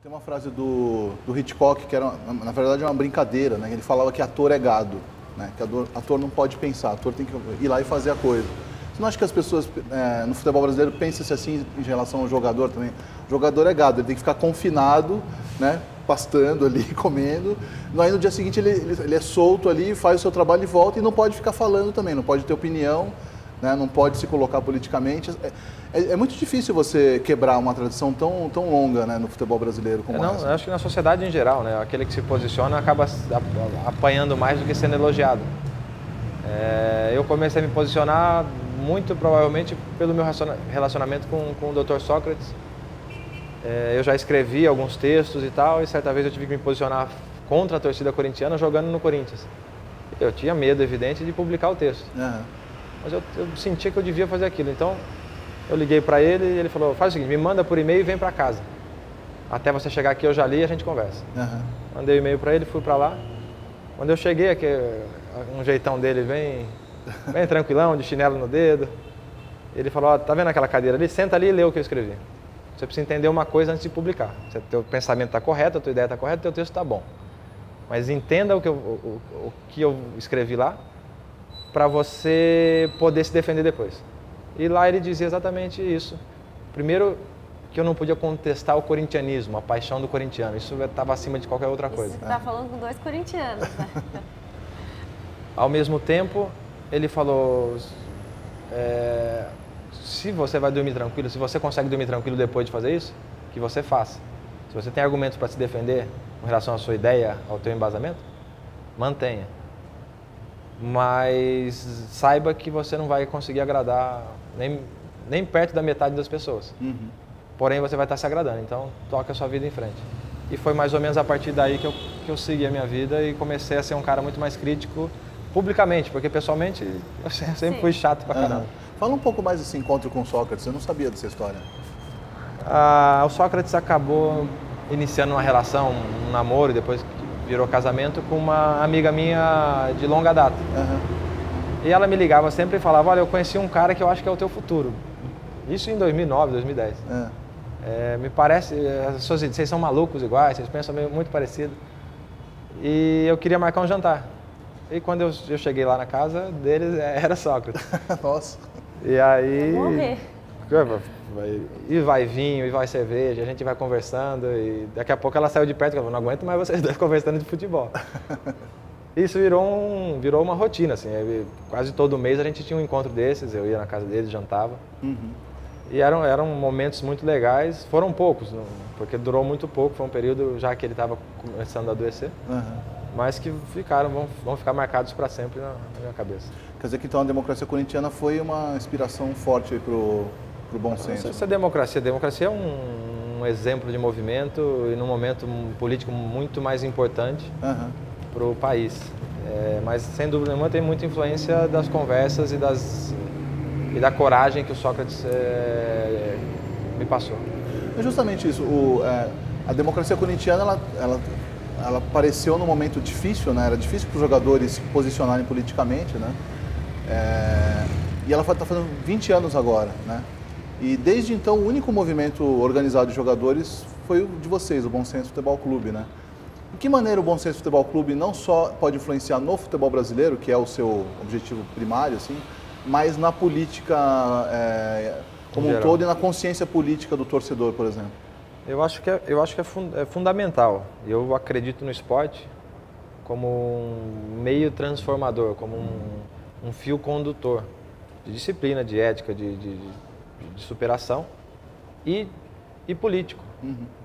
Tem uma frase do Hitchcock que era, na verdade, uma brincadeira, né? Ele falava que ator é gado, né? Que ator não pode pensar, ator tem que ir lá e fazer a coisa. Você não acha que as pessoas no futebol brasileiro pensam assim em relação ao jogador também? O jogador é gado, ele tem que ficar confinado, né? Pastando ali, comendo. Aí no dia seguinte ele é solto ali, faz o seu trabalho e volta e não pode ficar falando também, não pode ter opinião, né? Não pode se colocar politicamente. É muito difícil você quebrar uma tradição tão longa, né, no futebol brasileiro como essa. Eu acho que na sociedade em geral, né, aquele que se posiciona acaba apanhando mais do que sendo elogiado. Eu comecei a me posicionar muito provavelmente pelo meu relacionamento com o Dr. Sócrates. Eu já escrevi alguns textos e tal, e certa vez eu tive que me posicionar contra a torcida corintiana jogando no Corinthians. Eu tinha medo, evidente, de publicar o texto. Uhum. Mas eu sentia que eu devia fazer aquilo. Então, eu liguei para ele e ele falou, faz o seguinte, me manda por e-mail e vem para casa. Até você chegar aqui eu já li e a gente conversa. Uhum. Mandei o e-mail para ele, fui para lá. Quando eu cheguei, aqui, um jeitão dele bem tranquilão, de chinelo no dedo. Ele falou, tá vendo aquela cadeira ali? Senta ali e lê o que eu escrevi. Você precisa entender uma coisa antes de publicar. Teu pensamento está correto, a tua ideia está correta, teu texto está bom. Mas entenda o que eu escrevi lá para você poder se defender depois. E lá ele dizia exatamente isso. Primeiro, que eu não podia contestar o corintianismo, a paixão do corintiano. Isso estava acima de qualquer outra coisa. Você está falando com 2 corintianos, né? Ao mesmo tempo, ele falou, se você vai dormir tranquilo, se você consegue dormir tranquilo depois de fazer isso, que você faça. Se você tem argumentos para se defender com relação à sua ideia, ao teu embasamento, mantenha. Mas saiba que você não vai conseguir agradar nem perto da metade das pessoas. Uhum. Porém, você vai estar se agradando, então toca a sua vida em frente. E foi mais ou menos a partir daí que eu segui a minha vida e comecei a ser um cara muito mais crítico publicamente, porque pessoalmente eu sempre fui chato pra caramba. Uhum. Fala um pouco mais desse encontro com Sócrates, eu não sabia dessa história. O Sócrates acabou iniciando uma relação, um namoro, depois virou casamento com uma amiga minha de longa data. Uhum. E ela me ligava sempre e falava, olha, eu conheci um cara que eu acho que é o teu futuro. Isso em 2009, 2010. Me parece, vocês são malucos iguais, vocês pensam muito parecido. E eu queria marcar um jantar. E quando eu cheguei lá na casa deles, era Sócrates. Nossa. E aí... Vou morrer. E vai vinho, e vai cerveja, a gente vai conversando. E daqui a pouco ela saiu de perto e falou, não aguento mais vocês dois conversando de futebol. Isso virou uma rotina, assim. Quase todo mês a gente tinha um encontro desses, eu ia na casa deles, jantava. Uhum. E eram momentos muito legais, foram poucos, porque durou muito pouco, foi um período já que ele estava começando a adoecer, mas que vão ficar marcados para sempre na minha cabeça. Quer dizer que então a democracia corintiana foi uma inspiração forte para o bom senso? Essa democracia é um exemplo de movimento e num momento político muito mais importante para o país. Mas sem dúvida nenhuma tem muita influência das conversas e da coragem que o Sócrates me passou. É justamente isso. A democracia corintiana, ela apareceu num momento difícil, né? Era difícil para os jogadores se posicionarem politicamente, né? E ela está fazendo 20 anos agora, né? E desde então o único movimento organizado de jogadores foi o de vocês, o Bom Senso Futebol Clube, né? De que maneira o Bom Senso Futebol Clube não só pode influenciar no futebol brasileiro, que é o seu objetivo primário, assim, mas na política como um todo e na consciência política do torcedor, por exemplo? Eu acho que é fundamental. Eu acredito no esporte como um meio transformador, como um fio condutor de disciplina, de ética, de superação e político.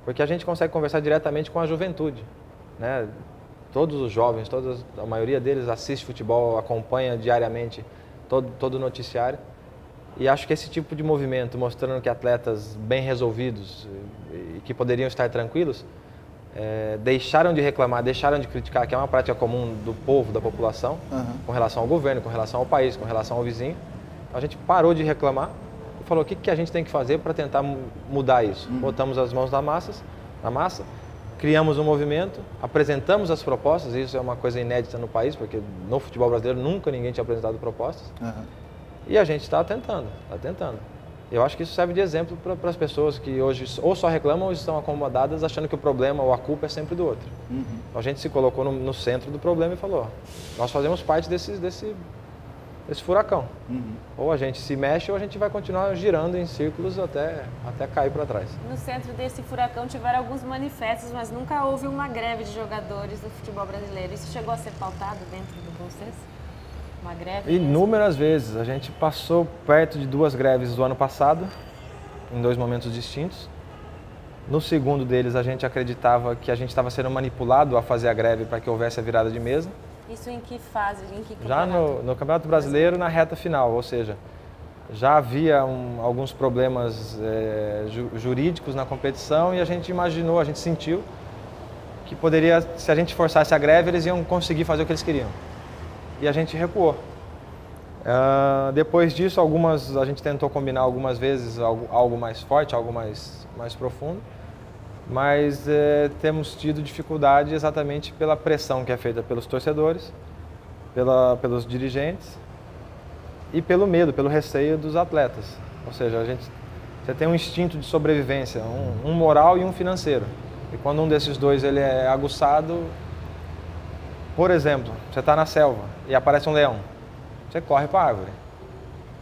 Porque a gente consegue conversar diretamente com a juventude, né? Todos os jovens, a maioria deles assiste futebol, acompanha diariamente todo o noticiário. E acho que esse tipo de movimento, mostrando que atletas bem resolvidos e que poderiam estar tranquilos, deixaram de reclamar, deixaram de criticar, que é uma prática comum do povo, da população, com relação ao governo, com relação ao país, com relação ao vizinho. A gente parou de reclamar e falou o que a gente tem que fazer para tentar mudar isso. Botamos as mãos na massa, criamos um movimento, apresentamos as propostas, isso é uma coisa inédita no país, porque no futebol brasileiro nunca ninguém tinha apresentado propostas. E a gente está tentando. Eu acho que isso serve de exemplo para as pessoas que hoje ou só reclamam ou estão acomodadas achando que o problema ou a culpa é sempre do outro. Então a gente se colocou no centro do problema e falou, nós fazemos parte desse furacão. Ou a gente se mexe ou a gente vai continuar girando em círculos até cair para trás. No centro desse furacão tiveram alguns manifestos, mas nunca houve uma greve de jogadores do futebol brasileiro. Isso chegou a ser pautado dentro do Bom Senso? Uma greve? Inúmeras vezes. A gente passou perto de 2 greves do ano passado, em 2 momentos distintos. No segundo deles, a gente acreditava que a gente estava sendo manipulado a fazer a greve para que houvesse a virada de mesa. Isso em que fase? Em que já no Campeonato Brasileiro, na reta final, ou seja, já havia alguns problemas jurídicos na competição e a gente imaginou, a gente sentiu que poderia, se a gente forçasse a greve, eles iam conseguir fazer o que eles queriam. E a gente recuou. Depois disso, a gente tentou combinar algumas vezes algo mais forte, algo mais profundo, mas temos tido dificuldade exatamente pela pressão que é feita pelos torcedores, pelos dirigentes e pelo medo, pelo receio dos atletas. Ou seja, você tem um instinto de sobrevivência, um moral e um financeiro. E quando um desses dois ele é aguçado, por exemplo, você está na selva e aparece um leão, você corre para a árvore.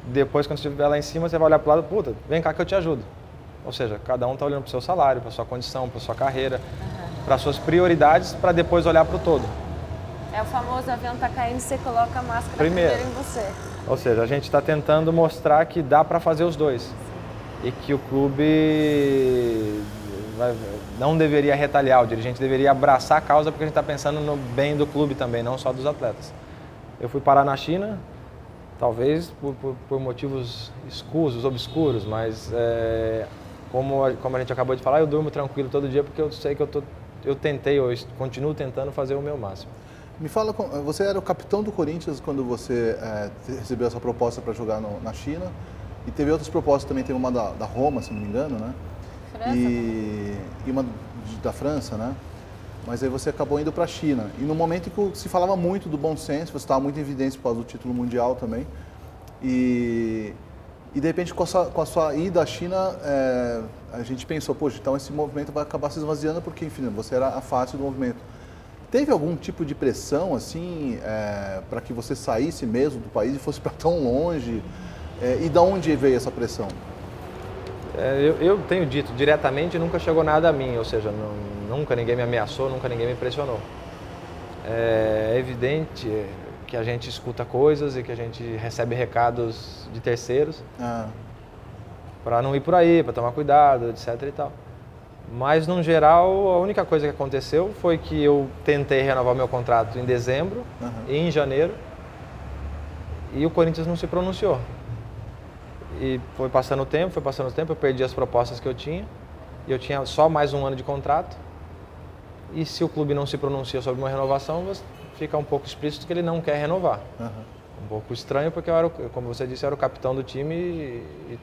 Depois, quando você estiver lá em cima, você vai olhar para o lado, puta, vem cá que eu te ajudo. Ou seja, cada um está olhando para o seu salário, para a sua condição, para a sua carreira, para as suas prioridades, para depois olhar para o todo. É o famoso avião está caindo e você coloca a máscara primeiro em você. Ou seja, a gente está tentando mostrar que dá para fazer os dois. E que o clube não deveria retaliar, o dirigente deveria abraçar a causa porque a gente está pensando no bem do clube também, não só dos atletas. Eu fui parar na China, talvez por motivos escusos, obscuros, mas como a gente acabou de falar, eu durmo tranquilo todo dia porque eu sei que eu tentei, eu continuo tentando fazer o meu máximo. Me fala, você era o capitão do Corinthians quando você recebeu essa proposta para jogar na China e teve outras propostas também, teve uma da Roma, se não me engano, né? França, e uma da França, né? Mas aí você acabou indo para a China. E no momento em que se falava muito do Bom Senso, você estava muito em evidência por causa do título mundial também. E de repente, com a sua ida à China, a gente pensou, poxa, então esse movimento vai acabar se esvaziando porque, enfim, você era a face do movimento. Teve algum tipo de pressão, assim, para que você saísse mesmo do país e fosse para tão longe? E de onde veio essa pressão? Eu tenho dito, diretamente nunca chegou nada a mim, ou seja, nunca ninguém me ameaçou, nunca ninguém me pressionou. É evidente que a gente escuta coisas e que a gente recebe recados de terceiros para não ir por aí, para tomar cuidado, etc. e tal. Mas, no geral, a única coisa que aconteceu foi que eu tentei renovar meu contrato em dezembro e em janeiro e o Corinthians não se pronunciou. E foi passando o tempo, eu perdi as propostas que eu tinha e eu tinha só mais um ano de contrato. E se o clube não se pronuncia sobre uma renovação, fica um pouco explícito que ele não quer renovar. Um pouco estranho porque, como você disse, eu era o capitão do time e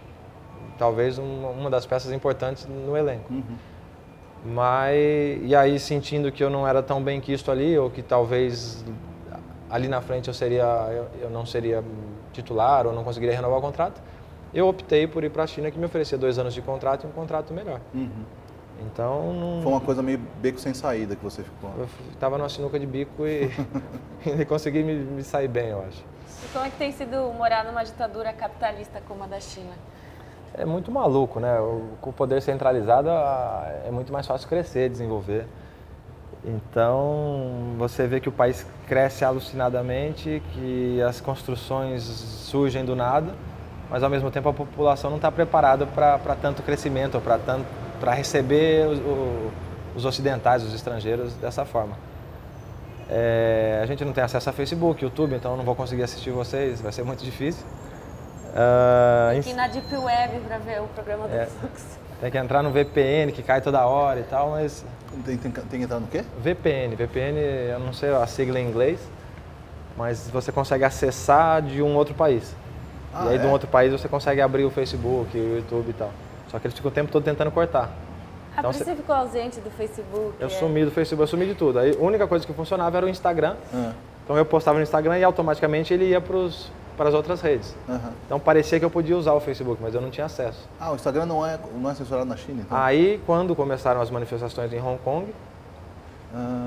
talvez uma das peças importantes no elenco. E aí, sentindo que eu não era tão bem quisto ali, ou que talvez ali na frente eu não seria titular ou não conseguiria renovar o contrato, eu optei por ir para a China, que me oferecia 2 anos de contrato e um contrato melhor. Então, Foi uma coisa meio beco sem saída que você ficou. Eu estava numa sinuca de bico e consegui me sair bem, eu acho. E como é que tem sido morar numa ditadura capitalista como a da China? É muito maluco, né? Com o poder centralizado é muito mais fácil crescer, desenvolver. Então, você vê que o país cresce alucinadamente, que as construções surgem do nada, mas ao mesmo tempo a população não está preparada para tanto crescimento, para receber os ocidentais, os estrangeiros dessa forma. A gente não tem acesso a Facebook, YouTube, então não vou conseguir assistir vocês, vai ser muito difícil. Tem que ir na Deep Web para ver o programa do Fluxo. Tem que entrar no VPN, que cai toda hora e tal, mas... Tem que entrar no quê? VPN, eu não sei a sigla em inglês, mas você consegue acessar de um outro país. E aí de um outro país você consegue abrir o Facebook, o YouTube e tal. Só que eles ficam o tempo todo tentando cortar. Então, por isso você ficou ausente do Facebook? Eu sumi do Facebook, eu sumi de tudo. Aí a única coisa que funcionava era o Instagram. Então eu postava no Instagram e automaticamente ele ia para os para as outras redes. Então parecia que eu podia usar o Facebook, mas eu não tinha acesso. Ah, o Instagram não é censurado na China, então? Aí, quando começaram as manifestações em Hong Kong,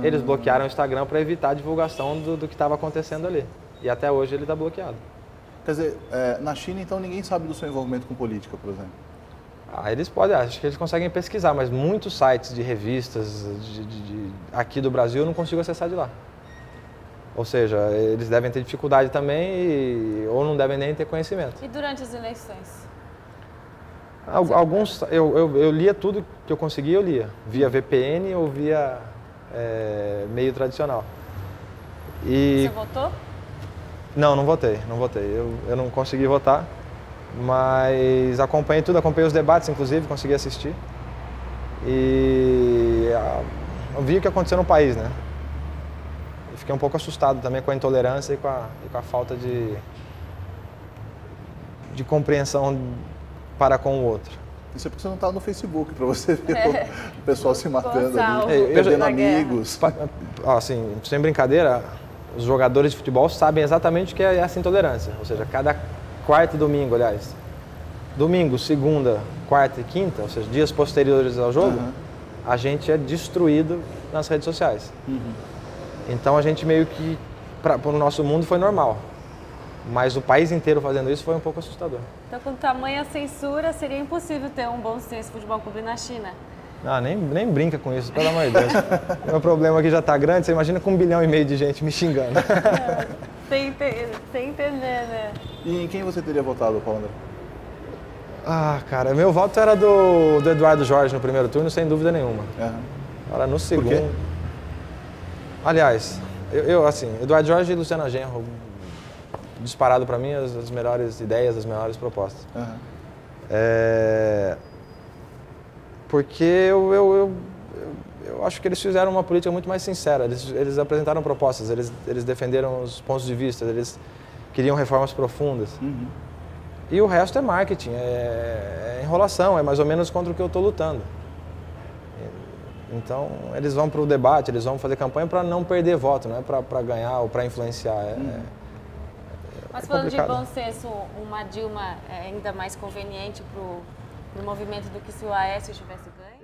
eles bloquearam o Instagram para evitar a divulgação do que estava acontecendo ali. E até hoje ele está bloqueado. Quer dizer, na China, então, ninguém sabe do seu envolvimento com política, por exemplo? Eles podem, acho que eles conseguem pesquisar, mas muitos sites de revistas aqui do Brasil eu não consigo acessar de lá. Ou seja, eles devem ter dificuldade também ou não devem nem ter conhecimento. E durante as eleições? Alguns, eu lia tudo que eu conseguia, eu lia. Via VPN ou via meio tradicional. Você votou? Não votei. Eu não consegui votar, mas acompanhei tudo, acompanhei os debates, inclusive, consegui assistir. E eu vi o que aconteceu no país, né? E fiquei um pouco assustado também com a intolerância e com a falta de compreensão para com o outro. Isso é porque você não está no Facebook, para você ver o pessoal se matando ali, perdendo amigos. Assim, sem brincadeira, os jogadores de futebol sabem exatamente o que é essa intolerância. Ou seja, cada quarta e domingo, aliás, domingo, segunda, quarta e quinta, ou seja, dias posteriores ao jogo, a gente é destruído nas redes sociais. Então a gente meio que, para o nosso mundo, foi normal. Mas o país inteiro fazendo isso foi um pouco assustador. Então, com tamanha censura, seria impossível ter um Bom Senso Futebol Clube na China? Nem brinca com isso, pelo amor de Deus. Meu problema aqui já está grande, você imagina com 1,5 bilhão de gente me xingando. Sem entender, né? E em quem você teria votado, Paulo André? Cara, meu voto era do Eduardo Jorge no primeiro turno, sem dúvida nenhuma. Agora, no segundo... Por quê? Aliás, assim, Eduardo Jorge e Luciana Genro, disparado para mim as melhores ideias, as melhores propostas. Porque eu acho que eles fizeram uma política muito mais sincera, eles apresentaram propostas, eles defenderam os pontos de vista, eles queriam reformas profundas. E o resto é marketing, é enrolação, é mais ou menos contra o que eu estou lutando. Então, eles vão para o debate, eles vão fazer campanha para não perder voto, não é para ganhar ou para influenciar. Mas falando de bom senso, uma Dilma é ainda mais conveniente para o movimento do que se o Aécio tivesse ganho?